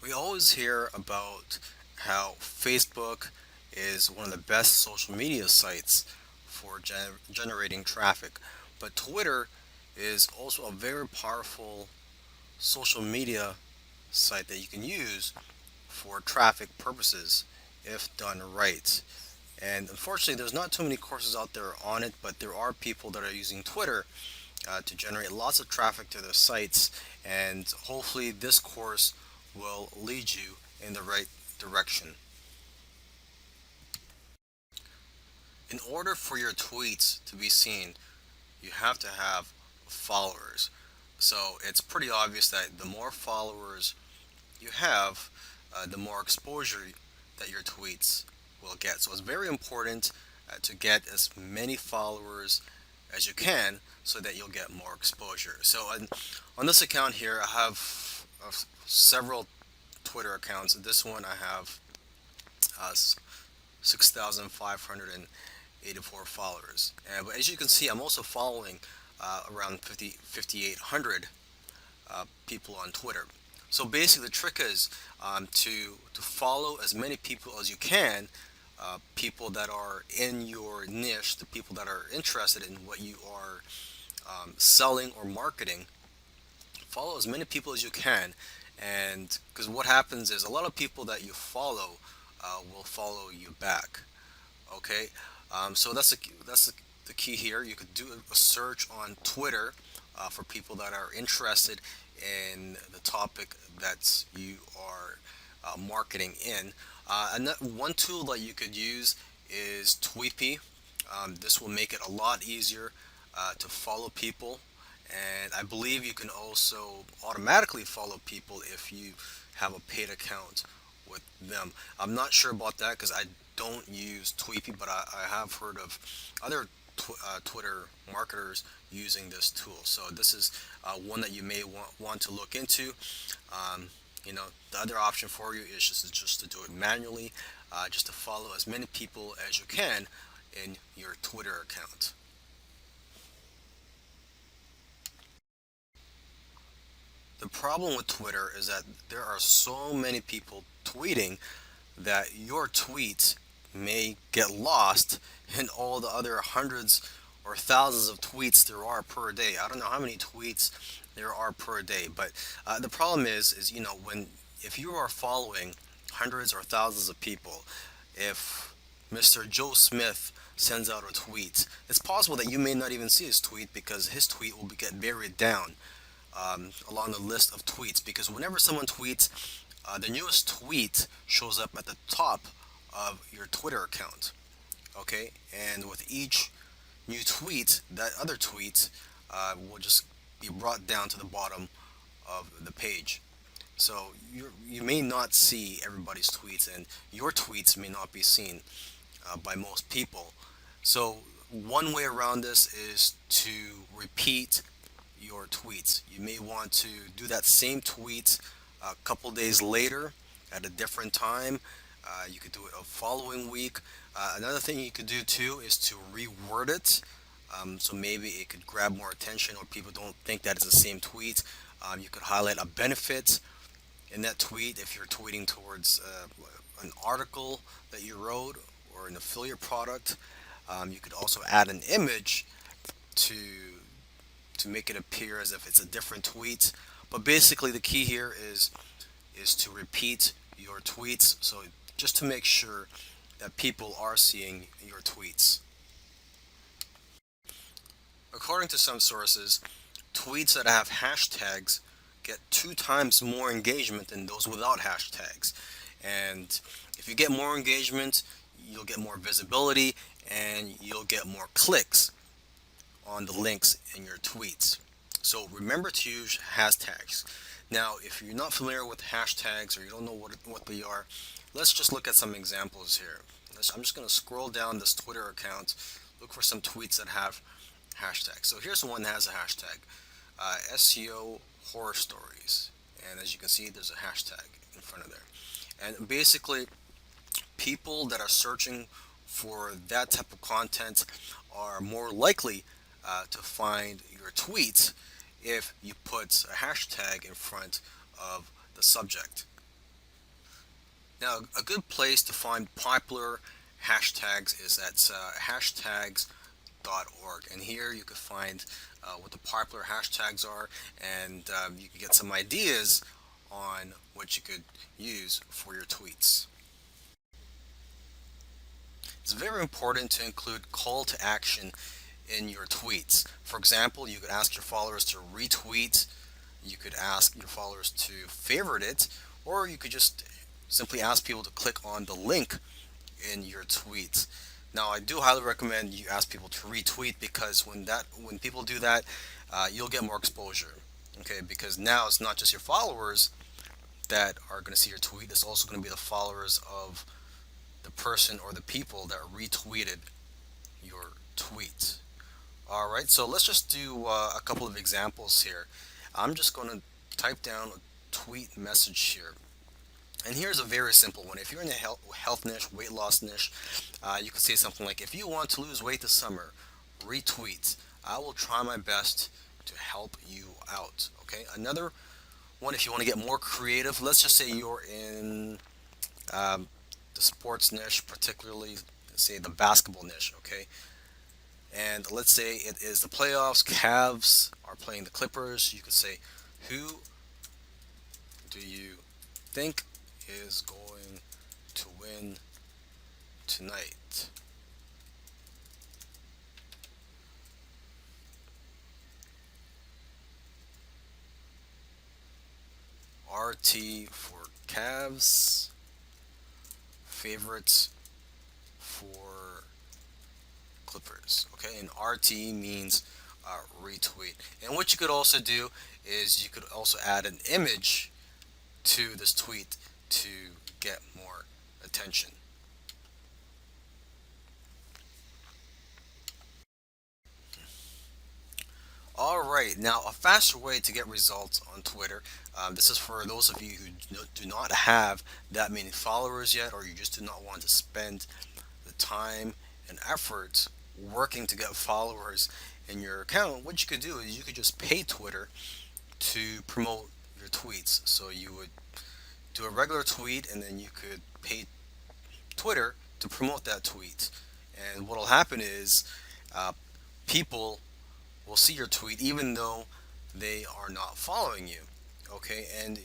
We always hear about how Facebook is one of the best social media sites for generating traffic, but Twitter is also a very powerful social media site that you can use for traffic purposes if done right. And unfortunately, there's not too many courses out there on it, but there are people that are using Twitter to generate lots of traffic to their sites, and hopefully, this course will lead you in the right direction. In order for your tweets to be seen, you have to have followers. So it's pretty obvious that the more followers you have, the more exposure that your tweets will get. So it's very important to get as many followers as you can so that you'll get more exposure. So on this account here, I have several Twitter accounts. This one I have 6,584 followers. But as you can see, I'm also following around 5,800 people on Twitter. So basically, the trick is to follow as many people as you can, people that are in your niche, the people that are interested in what you are selling or marketing. Follow as many people as you can, and because what happens is a lot of people that you follow will follow you back. Okay, so the key here. You could do a search on Twitter for people that are interested in the topic that you are marketing in. One tool that you could use is Tweepy. This will make it a lot easier to follow people, and I believe you can also automatically follow people if you have a paid account with them. I'm not sure about that because I don't use Tweepy, but I have heard of other Twitter marketers using this tool. So this is one that you may want to look into. Um, the other option for you is just to do it manually, just to follow as many people as you can in your Twitter account. The problem with Twitter is that there are so many people tweeting that your tweets may get lost in all the other hundreds or thousands of tweets there are per day. I don't know how many tweets there are per day, but the problem is when if you are following hundreds or thousands of people, if Mr. Joe Smith sends out a tweet, it's possible that you may not even see his tweet because his tweet will get buried down along the list of tweets. Because whenever someone tweets, the newest tweet shows up at the top of your Twitter account. Okay, and with each new tweet, that other tweet will just be brought down to the bottom of the page. So you may not see everybody's tweets, and your tweets may not be seen by most people. So one way around this is to repeat your tweets. You may want to do that same tweet a couple days later at a different time. You could do it a following week. Another thing you could do too is to reword it. So maybe it could grab more attention or people don't think that it's the same tweet. You could highlight a benefit in that tweet if you're tweeting towards an article that you wrote or an affiliate product. You could also add an image to make it appear as if it's a different tweet. But basically, the key here is to repeat your tweets. So just to make sure that people are seeing your tweets. According to some sources, tweets that have hashtags get 2 times more engagement than those without hashtags. And if you get more engagement, you'll get more visibility and you'll get more clicks on the links in your tweets. So remember to use hashtags. Now, if you're not familiar with hashtags or you don't know what they are, let's just look at some examples here. I'm just going to scroll down this Twitter account, look for some tweets that have hashtags. So here's the one that has a hashtag, SEO horror stories. And as you can see, there's a hashtag in front of there. And basically, people that are searching for that type of content are more likely to find your tweets if you put a hashtag in front of the subject. Now, a good place to find popular hashtags is at hashtags.org, and here you can find what the popular hashtags are, and you can get some ideas on what you could use for your tweets. It's very important to include call to action in your tweets. For example, you could ask your followers to retweet, you could ask your followers to favorite it, or you could just simply ask people to click on the link in your tweets. Now, I do highly recommend you ask people to retweet because when people do that, you'll get more exposure. Okay, because now it's not just your followers that are going to see your tweet; it's also going to be the followers of the person or the people that retweeted your tweet. All right, so let's just do a couple of examples here. I'm just going to type down a tweet message here. And here's a very simple one. If you're in the health niche, weight loss niche, you can say something like, if you want to lose weight this summer, retweet. I will try my best to help you out. Okay, another one, if you want to get more creative, let's just say you're in the sports niche, particularly, say, the basketball niche. Okay, and let's say it is the playoffs. Cavs are playing the Clippers. You could say, who do you think is going to win tonight? RT for Cavs, favorites for Clippers. Okay, and RT means retweet. And what you could also do is you could also add an image to this tweet to get more attention. All right, now a faster way to get results on Twitter. This is for those of you who do not have that many followers yet, or you just do not want to spend the time and effort working to get followers in your account. What you could do is you could just pay Twitter to promote your tweets. So you would do a regular tweet, and then you could pay Twitter to promote that tweet. And what'll happen is uh, people will see your tweet even though they are not following you. Okay, and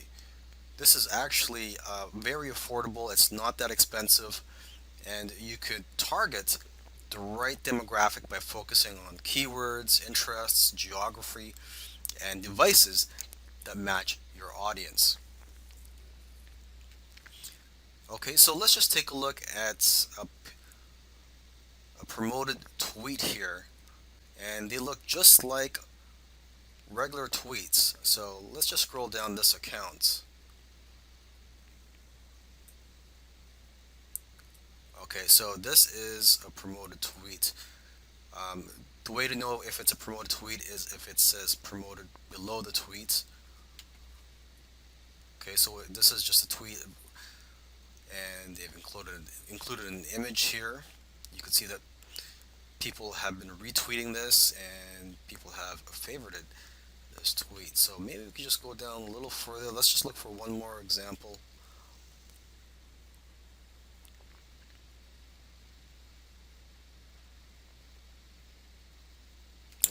this is actually very affordable. It's not that expensive, and you could target the right demographic by focusing on keywords, interests, geography, and devices that match your audience. Okay, so let's just take a look at a promoted tweet here, and they look just like regular tweets. So let's just scroll down this account. Okay, so this is a promoted tweet. Um, the way to know if it's a promoted tweet is if it says promoted below the tweet. Okay, so this is just a tweet, and they've included an image here. You can see that people have been retweeting this, and people have favorited this tweet. So maybe we could just go down a little further. Let's just look for one more example.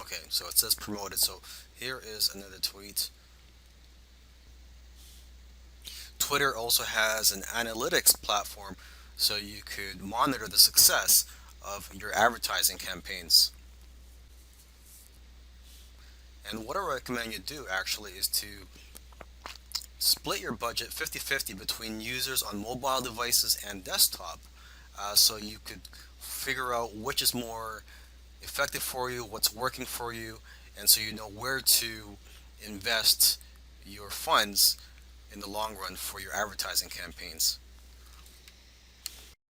Okay, so it says promoted. So here is another tweet. Twitter also has an analytics platform, so you could monitor the success of your advertising campaigns. And what I recommend you do actually is to split your budget 50-50 between users on mobile devices and desktop, so you could figure out which is more effective for you, what's working for you, and so you know where to invest your funds in the long run for your advertising campaigns.